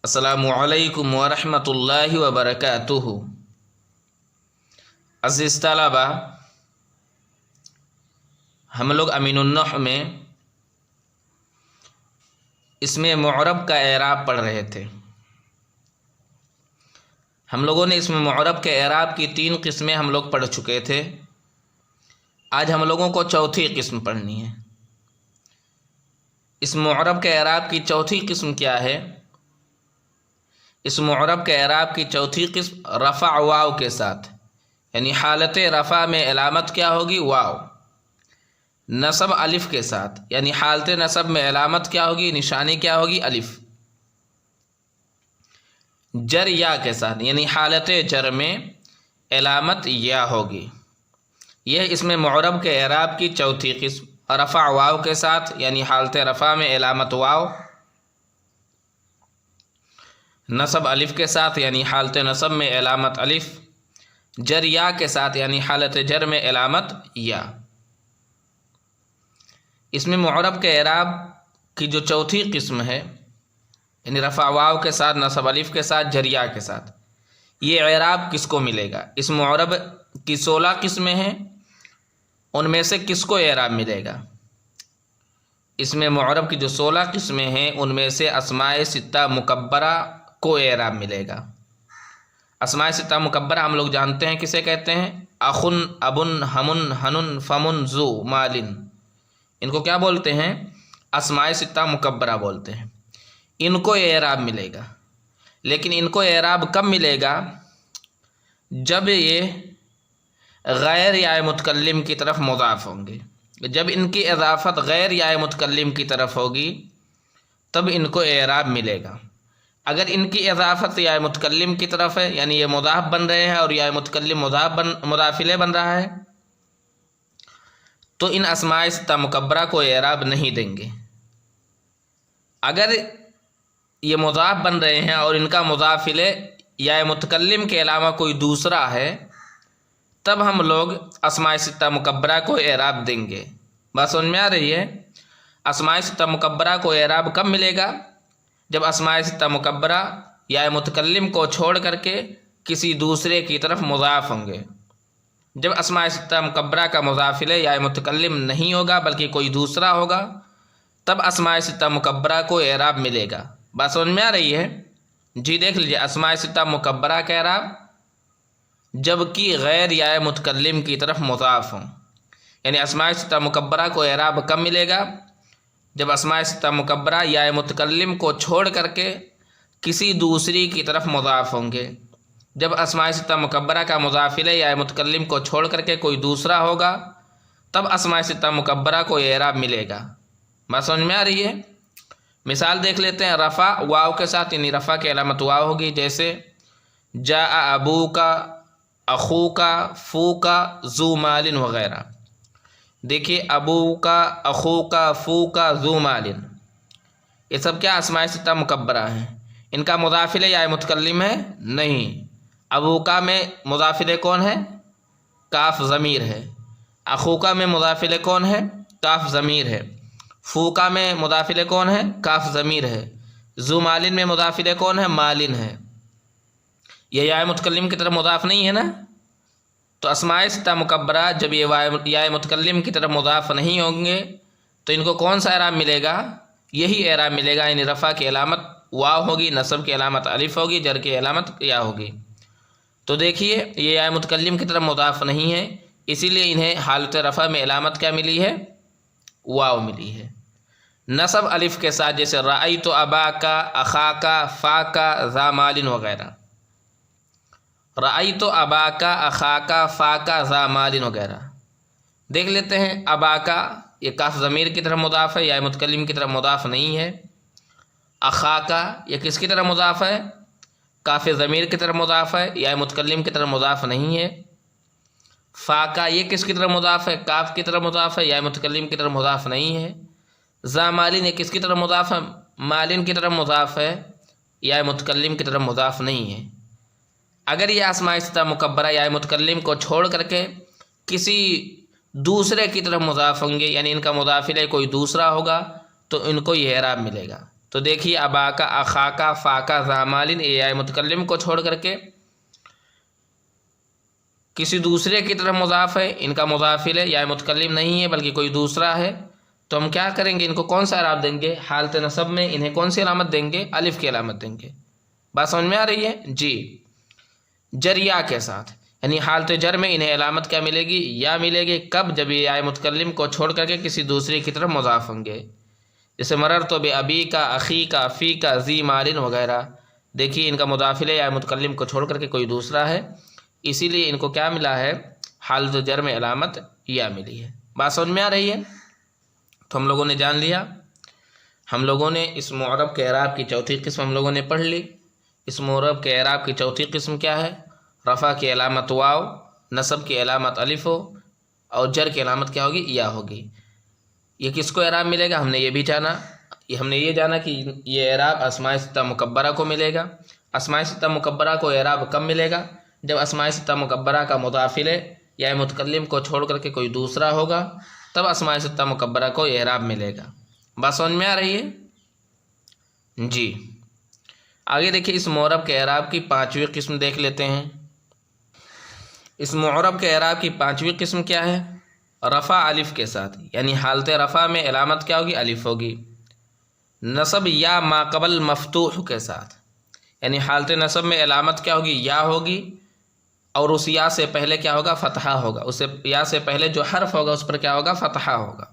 السلام علیکم ورحمۃ اللہ وبرکاتہ۔ عزیز طلبہ، ہم لوگ امین النحو میں اس میں معرب کا اعراب پڑھ رہے تھے۔ ہم لوگوں نے اس میں معرب کے اعراب کی 3 قسمیں ہم لوگ پڑھ چکے تھے۔ آج ہم لوگوں کو چوتھی قسم پڑھنی ہے۔ اس معرب کے اعراب کی چوتھی قسم کیا ہے؟ اس معرب کے اعراب کی چوتھی قسم رفع واو کے ساتھ، یعنی حالت رفع میں علامت کیا ہوگی؟ واو۔ نصب الف کے ساتھ، یعنی حالت نصب میں علامت کیا ہوگی؟ نشانی کیا ہوگی؟ الف۔ جر یا کے ساتھ، یعنی حالت جر میں علامت یا ہوگی۔ یہ اس میں معرب کے اعراب کی چوتھی قسم، رفع واو کے ساتھ، یعنی حالت رفع میں علامت واو، نصب الف کے ساتھ، یعنی حالت نصب میں علامت الف، جر یا کے ساتھ، یعنی حالت جر میں علامت یا۔ اس میں معرب کے اعراب کی جو چوتھی قسم ہے، یعنی رفع واو کے ساتھ، نصب الف کے ساتھ، جر یا کے ساتھ، یہ اعراب کس کو ملے گا؟ اس معرب کی 16 قسمیں ہیں، ان میں سے کس کو اعراب ملے گا؟ اس میں معرب کی جو 16 قسمیں ہیں ان میں سے اسماء ستہ مکبرہ کو اعراب ملے گا۔ اسماء ستہ مکبرہ ہم لوگ جانتے ہیں کسے کہتے ہیں؟ اخن، ابن، ہمن، ہنن، فمن، ذو، مالن۔ ان کو کیا بولتے ہیں؟ اسماء ستہ مکبرہ بولتے ہیں۔ ان کو اعراب ملے گا، لیکن ان کو اعراب کب ملے گا؟ جب یہ غیر یا متکلم کی طرف مضاف ہوں گے۔ جب ان کی اضافت غیر یا متکلم کی طرف ہوگی تب ان کو اعراب ملے گا۔ اگر ان کی اضافت یا متکلم کی طرف ہے، یعنی یہ مضاف بن رہے ہیں اور یا متکلم مضاف الیہ بن رہا ہے، تو ان اسماء ستہ مکبرہ کو اعراب نہیں دیں گے۔ اگر یہ مضاف بن رہے ہیں اور ان کا مضاف الیہ یا متکلم کے علاوہ کوئی دوسرا ہے، تب ہم لوگ اسماء ستہ مکبرہ کو اعراب دیں گے۔ بات سمجھ میں آ رہی ہے؟ اسماء ستہ مکبرہ کو اعراب کب ملے گا؟ جب اسماء ستہ مکبرہ یا متکلم کو چھوڑ کر کے کسی دوسرے کی طرف مضاف ہوں گے۔ جب اسماء ستہ مکبرہ کا مضاف الیہ یا متکلم نہیں ہوگا بلکہ کوئی دوسرا ہوگا، تب اسماء ستہ مکبرہ کو اعراب ملے گا۔ بات سمجھ میں آ رہی ہے؟ جی دیکھ لیجیے، اسماء ستہ مکبرہ کا اعراب جب کہ غیر یا متکلم کی طرف مضاف ہوں، یعنی اسماء ستہ مکبرہ کو اعراب کب ملے گا؟ جب اسماء ستہ مکبرہ یا متکلم کو چھوڑ کر کے کسی دوسری کی طرف مضاف ہوں گے۔ جب اسماء ستہ مکبرہ کا مضاف الیہ یا متکلم کو چھوڑ کر کے کوئی دوسرا ہوگا تب اسماء ستہ مکبرہ کو اعراب ملے گا۔ بات سمجھ میں آ رہی ہے؟ مثال دیکھ لیتے ہیں۔ رفع واو کے ساتھ، یعنی رفع کی علامت واو ہوگی، جیسے جاء ابوکا، اخوکا، فوکا، ذو مال وغیرہ۔ دیکھیے، ابوکا، اخوکا، فوکا، ذو مال، یہ سب کیا اسماء ستہ مکبرہ ہیں۔ ان کا مضاف الیہ یا متکلم ہے؟ نہیں۔ ابوکا میں مضاف الیہ کون ہے؟ کاف ضمیر ہے۔ اخوکا میں مضاف الیہ کون ہے؟ کاف ضمیر ہے۔ فوکا میں مضاف الیہ کون ہے؟ کاف ضمیر ہے۔ ذو مالن میں مضاف الیہ کون ہے؟ مالن ہے۔ یہ یا متکلم کی طرف مضاف نہیں ہے نا؟ تو اسماء ستہ مکبرہ جب یہ یا متکلم کی طرف مضاف نہیں ہوں گے تو ان کو کون سا اعراب ملے گا؟ یہی اعراب ملے گا، یعنی رفع کی علامت واو ہوگی، نصب کی علامت الف ہوگی، جر کی علامت یا ہوگی۔ تو دیکھیے، یہ یا متکلم کی طرف مضاف نہیں ہے، اسی لیے انہیں حالت رفع میں علامت کیا ملی ہے؟ واو ملی ہے۔ نصب الف کے ساتھ، جیسے رأیت اباکا، اخاکا، فاکا، ذا مال وغیرہ۔ رأیت اباکا، اخاکا، فاکا، ذا مال وغیرہ۔ دیکھ لیتے ہیں، اباکا یہ کاف ضمیر کی طرف مضاف ہے، یا متکلم کی طرف مضاف نہیں ہے۔ اخاکا یہ کس کی طرف مضاف ہے؟ کاف ضمیر کی طرف مضاف ہے، یا متکلم کی طرف مضاف نہیں ہے۔ فاکا یہ کس کی طرف مضاف ہے؟ کاف کی طرف مضاف ہے، یا متکلم کی طرف مضاف نہیں ہے۔ ذا مالن یہ کس کی طرف مضاف ہے؟ مالن کی طرف مضاف ہے، یا متکلم کی طرف مضاف نہیں ہے۔ اگر یہ اسماء ستہ مکبرہ یا متکلم کو چھوڑ کر کے کسی دوسرے کی طرف مضاف ہوں گے، یعنی ان کا مضاف الیہ کوئی دوسرا ہوگا، تو ان کو یہ اعراب ملے گا۔ تو دیکھیے اباکا، اخاکا، فاکا، ذامالن، یہ یا متکلم کو چھوڑ کر کے کسی دوسرے کی طرف مضاف ہے، ان کا مضاف الیہ یا متکلم نہیں ہے بلکہ کوئی دوسرا ہے، تو ہم کیا کریں گے؟ ان کو کون سا اعراب دیں گے؟ حالت نصب میں انہیں کون سی علامت دیں گے؟ الف کی علامت دیں گے۔ بات سمجھ میں آ رہی ہے؟ جی، جر یا کے ساتھ، یعنی حالت جر میں انہیں علامت کیا ملے گی؟ یا ملے گی۔ کب؟ جب یہ یا متکلم کو چھوڑ کر کے کسی دوسری کی طرف مضاف ہوں گے، جیسے مررت بابی کا، اخی کا، فی کا، ذی مالن وغیرہ۔ دیکھیے ان کا مضاف الیہ یا متکلم کو چھوڑ کر کے کوئی دوسرا ہے، اسی لیے ان کو کیا ملا ہے؟ حالت جر میں علامت یا ملی ہے۔ بات سمجھ میں آ رہی ہے؟ تو ہم لوگوں نے جان لیا، ہم لوگوں نے اس معرب کے اعراب کی چوتھی قسم ہم لوگوں نے پڑھ لی۔ اس معرب کے اعراب کی چوتھی قسم کیا ہے؟ رفع کی علامت واو، نصب کی علامت الف ہو، اور جر کی علامت کیا ہوگی؟ یا ہوگی۔ یہ کس کو اعراب ملے گا؟ ہم نے یہ بھی جانا، ہم نے یہ جانا کہ یہ اعراب اسماء ستہ مکبرہ کو ملے گا۔ اسماء ستہ مکبرہ کو اعراب کب ملے گا؟ جب اسماء ستہ مکبرہ کا مضاف الیہ یا متکلم کو چھوڑ کر کے کوئی دوسرا ہوگا، تب اسماء ستہ مکبرہ کو اعراب ملے گا۔ بات سمجھ میں آ رہی ہے؟ جی، آگے دیکھیے اس معرب کے اعراب کی پانچویں قسم دیکھ لیتے ہیں۔ اس معرب کے اعراب کی پانچویں قسم کیا ہے؟ رفع الف کے ساتھ، یعنی حالت رفع میں علامت کیا ہوگی؟ الف ہوگی۔ نصب یا ما قبل مفتوح کے ساتھ، یعنی حالت نصب میں علامت کیا ہوگی؟ یا ہوگی، اور اس یا سے پہلے کیا ہوگا؟ فتحہ ہوگا۔ اسے یا سے پہلے جو حرف ہوگا اس پر کیا ہوگا؟ فتحہ ہوگا۔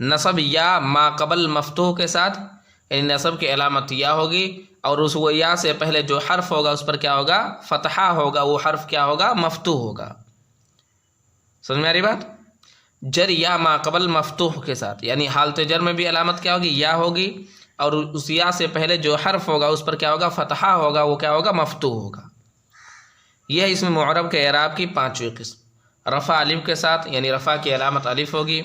نصب یا ما قبل مفتوح کے ساتھ، یعنی نصب کی علامت یا ہوگی، اور اس وہ یا سے پہلے جو حرف ہوگا اس پر کیا ہوگا؟ فتحہ ہوگا۔ وہ حرف کیا ہوگا؟ مفتوح ہوگا۔ سمجھ میں آ رہی بات؟ جر یا ما قبل مفتوح کے ساتھ، یعنی حالت جر میں بھی علامت کیا ہوگی؟ یا ہوگی، اور اس یا سے پہلے جو حرف ہوگا اس پر کیا ہوگا؟ فتحہ ہوگا۔ وہ کیا ہوگا؟ مفتوح ہوگا۔ یہ ہے اس میں معرب کے اعراب کی پانچویں قسم۔ رفع الف کے ساتھ، یعنی رفع کی علامت الف ہوگی،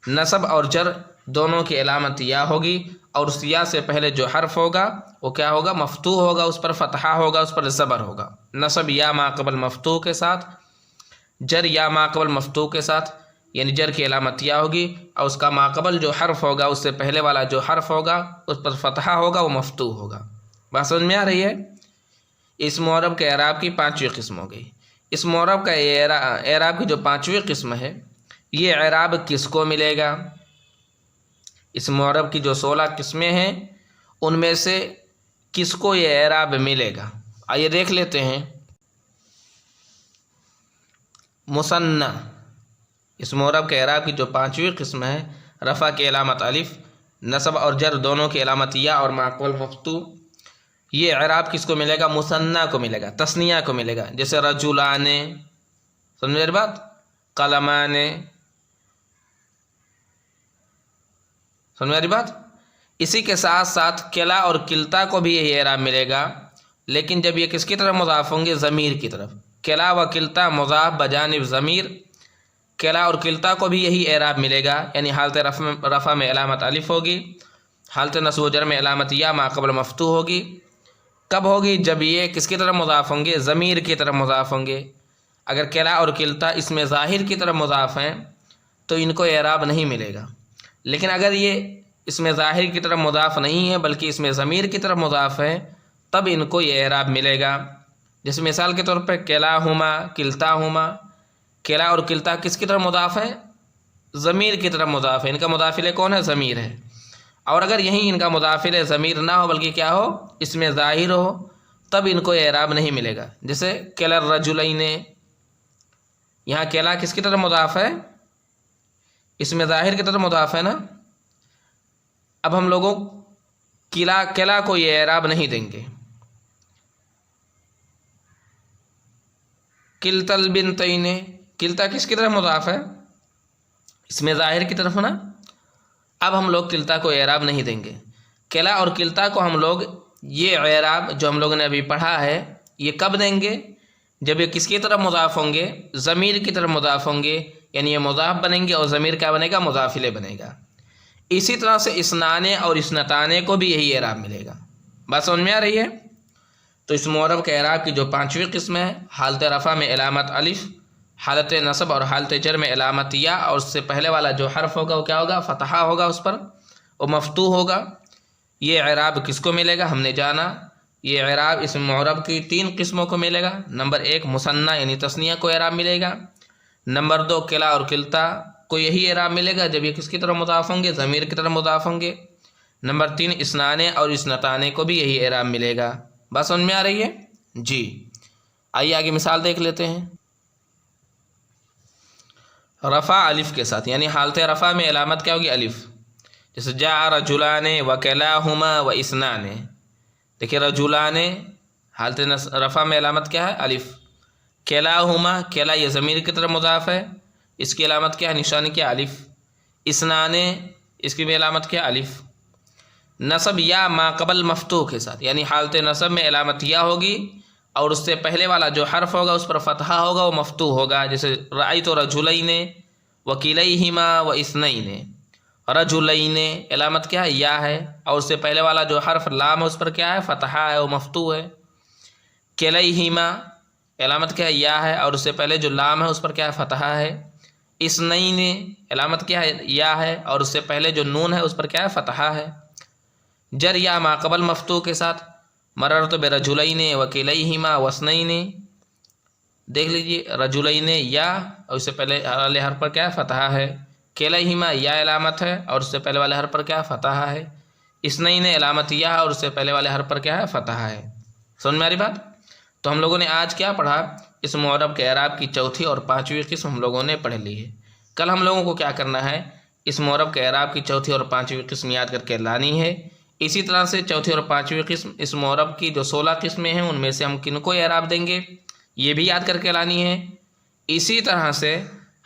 نصب اور جر دونوں کی علامت یا ہوگی، اور اس یا سے پہلے جو حرف ہوگا وہ کیا ہوگا؟ مفتوح ہوگا، اس پر فتحہ ہوگا، اس پر زبر ہوگا۔ نصب یا ما قبل مفتوح کے ساتھ، جر یا ما قبل مفتوح کے ساتھ، یعنی جر کی علامت یا ہوگی، اور اس کا ما قبل جو حرف ہوگا اس سے پہلے والا جو حرف ہوگا اس پر فتحہ ہوگا، وہ مفتوح ہوگا۔ بات سمجھ میں آ رہی ہے؟ اس معرب کے اعراب کی پانچویں قسم ہو گئی۔ اس معرب کا اعراب کی جو پانچویں قسم ہے، یہ اعراب کس کو ملے گا؟ اس معرب کی جو 16 قسمیں ہیں ان میں سے کس کو یہ اعراب ملے گا؟ آئیے دیکھ لیتے ہیں۔ مثنی، اس معرب کے اعراب کی جو پانچویں قسم ہے، رفع کی علامت الف، نصب اور جر دونوں کی علامت یا اور ما قبل مفتوح، یہ اعراب کس کو ملے گا؟ مثنی کو ملے گا، تثنیہ کو ملے گا۔ جیسے رجلان، سمجھ میری بات؟ قلمان، سمجھ میری بات؟ اسی کے ساتھ ساتھ کلا اور کلتا کو بھی یہی اعراب ملے گا، لیکن جب یہ کس کی طرف مضاف ہوں گے؟ ضمیر کی طرف۔ کلا و کلتا مضاف بجانب ضمیر، کلا اور کلتا کو بھی یہی اعراب ملے گا، یعنی حالت رفع میں علامت الف ہوگی، حالت نصب و جر میں علامت یا ما قبل مفتوح ہوگی۔ کب ہوگی؟ جب یہ کس کی طرف مضاف ہوں گے؟ ضمیر کی طرف مضاف ہوں گے۔ اگر کلا اور کلتا اس میں ظاہر کی طرف مضاف ہیں تو ان کو اعراب نہیں ملے گا، لیکن اگر یہ اس میں ظاہر کی طرف مضاف نہیں ہے بلکہ اس میں ضمیر کی طرف مضاف ہے، تب ان کو یہ اعراب ملے گا۔ جیسے مثال کے طور پہ کلاہما، کلتاہما، کلا اور کلتا کس کی طرف مضاف ہے؟ ضمیر کی طرف مضاف ہے۔ ان کا مضاف الیہ کون ہے؟ ضمیر ہے۔ اور اگر یہیں ان کا مضاف الیہ ضمیر نہ ہو بلکہ کیا ہو؟ اس میں ظاہر ہو، تب ان کو اعراب نہیں ملے گا۔ جیسے کلا الرجلین، یہاں کلا کس کی طرف مضاف ہے؟ اس میں ظاہر کی طرف مضاف ہے نا۔ اب ہم لوگوں کلا کو یہ اعراب نہیں دیں گے۔ کلتا البنتین، کلتا کس کی طرف مضاف ہے؟ اس میں ظاہر کی طرف نا۔ اب ہم لوگ کلتا کو اعراب نہیں دیں گے۔ کلا اور کلتا کو ہم لوگ یہ اعراب جو ہم لوگوں نے ابھی پڑھا ہے یہ کب دیں گے؟ جب یہ کس کی طرف مضاف ہوں گے؟ ضمیر کی طرف مضاف ہوں گے، یعنی یہ مضاف بنیں گے اور ضمیر کیا بنے گا؟ مضاف الیہ بنے گا۔ اسی طرح سے اسنانے اور اسنتانے کو بھی یہی اعراب ملے گا۔ بات سمجھ میں آ رہی ہے؟ تو اس معرب کے اعراب کی جو پانچویں قسم ہے، حالت رفع میں علامت الف، حالت نصب اور حالت جر میں علامت یا، اور اس سے پہلے والا جو حرف ہوگا وہ کیا ہوگا؟ فتحہ ہوگا، اس پر وہ مفتوح ہوگا۔ یہ اعراب کس کو ملے گا؟ ہم نے جانا یہ اعراب اسم معرب کی 3 قسموں کو ملے گا۔ نمبر 1 مثنیٰ یعنی تثنیہ کو اعراب ملے گا۔ نمبر 2 کلا اور کلتا کو یہی اعراب ملے گا جب یہ کس کی طرف مضاف ہوں گے؟ ضمیر کی طرف مضاف ہوں گے۔ نمبر 3 اسنانے اور اسنتانے کو بھی یہی اعراب ملے گا۔ بات سمجھ میں آ رہی ہے؟ جی آئیے آگے مثال دیکھ لیتے ہیں۔ رفع الف کے ساتھ، یعنی حالت رفع میں علامت کیا ہوگی؟ الف۔ جیسے جاء رجلان وکلاہما واسنان، دیکھیے رجلان حالت رفع میں علامت کیا ہے؟ الف۔ کلاہما، کلا یہ ضمیر کی طرف مضاف ہے، اس کی علامت کیا ہے؟ نشانی کیا؟ الف۔ اسنان اس کی بھی علامت کیا؟ الف۔ نصب یا ما قبل مفتوح کے ساتھ، یعنی حالت نصب میں علامت یا ہوگی اور اس سے پہلے والا جو حرف ہوگا اس پر فتحہ ہوگا، وہ مفتوح ہوگا۔ جیسے رأیت رجلین وکلیہما واثنین، رجلین علامت کیا ہے؟ یا ہے، اور اس سے پہلے والا جو حرف لام ہے اس پر کیا ہے؟ فتحہ ہے، وہ مفتوح ہے۔ کلیہما علامت کیا ہے؟ یا ہے، اور اس سے پہلے جو لام ہے اس پر کیا ہے؟ فتحہ ہے۔ اثنین علامت کیا ہے؟ یا ہے، اور اس سے پہلے جو نون ہے اس پر کیا ہے؟ فتحہ ہے۔ جر یا ما قبل مفتوح کے ساتھ، مررت برجلین وکلیہما واثنین، دیکھ لیجئے رجلین یا اور اس سے پہلے والے حرف پر کیا ہے؟ فتحہ ہے۔ کلیہما یا علامت ہے اور اس سے پہلے والے حرف پر کیا ہے؟ فتحہ ہے۔ اثنین علامت یا اور اس سے پہلے والے حرف پر کیا ہے؟ فتحہ ہے۔ سمجھ میں آ رہی بات؟ تو ہم لوگوں نے آج کیا پڑھا؟ اس معرب کے اعراب کی چوتھی اور 5ویں قسم ہم لوگوں نے پڑھ لی ہے۔ کل ہم لوگوں کو کیا کرنا ہے؟ اس معرب کے اعراب کی چوتھی اور 5ویں قسم یاد کر کے لانی ہے۔ اسی طرح سے چوتھی اور 5ویں قسم اس معرب کی جو 16 قسمیں ہیں ان میں سے ہم کن کو اعراب دیں گے یہ بھی یاد کر کے لانی ہے۔ اسی طرح سے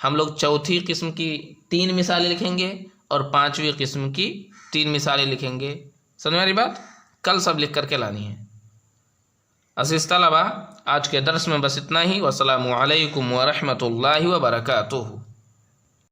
ہم لوگ چوتھی قسم کی 3 مثالیں لکھیں گے اور 5ویں قسم کی 3 مثالیں لکھیں گے۔ سمجھ میں آ رہی بات؟ کل سب لکھ کر کے لانی ہے۔ عزیز طلبہ آج کے درس میں بس اتنا ہی۔ والسلام علیکم ورحمۃ اللہ وبرکاتہ۔